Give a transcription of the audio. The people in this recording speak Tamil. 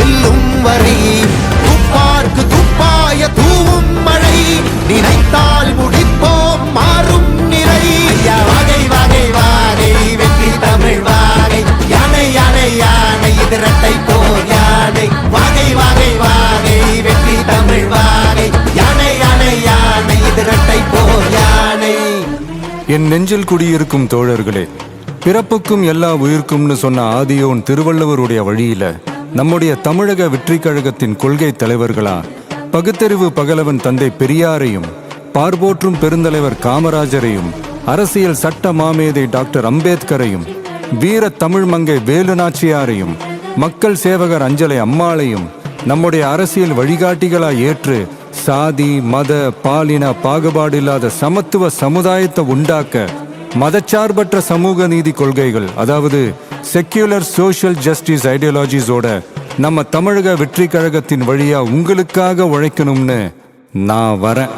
வெல்லும் வரை துப்பார்க்கு துப்பாய தூவும் மழை நினைத்தால் முடிப்போம் மாறும் நிறை வாகை வாகை வாகை வெற்றி தமிழ் வாகை யானை யானை யானை இது இரட்டை போர் யானை வாகை வாகை வாகை வெற்றி தமிழ் வாகை யானை யானை யானை இது இரட்டை போர் யானை. என் நெஞ்சில் குடியிருக்கும் தோழர்களே, பிறப்புக்கும் எல்லா உயிர்க்கும்னு சொன்ன ஆதியோன் திருவள்ளுவருடைய வழியில நம்முடைய தமிழக வெற்றி கழகத்தின் கொள்கை தலைவர்களா பகுத்தறிவு பகலவன் தந்தை பெரியாரையும், பார்போற்றும் பெருந்தலைவர் காமராஜரையும், அரசியல் சட்ட மாமேதை டாக்டர் அம்பேத்கரையும், வீர தமிழ் மங்கை வேலு நாச்சியாரையும், மக்கள் சேவகர் அஞ்சலை அம்மாளையும் நம்முடைய அரசியல் வழிகாட்டிகளா ஏற்று சாதி மத பாலின பாகுபாடு இல்லாத சமத்துவ சமுதாயத்தை உண்டாக்க மதச்சார்பற்ற சமூக நீதி கொள்கைகள், அதாவது செக்யூலர் சோஷியல் ஜஸ்டிஸ் ஐடியாலஜிஸோட நம்ம தமிழக வெற்றி கழகத்தின் வழியா உங்களுக்காக உழைக்கணும்னு நான் வரேன்.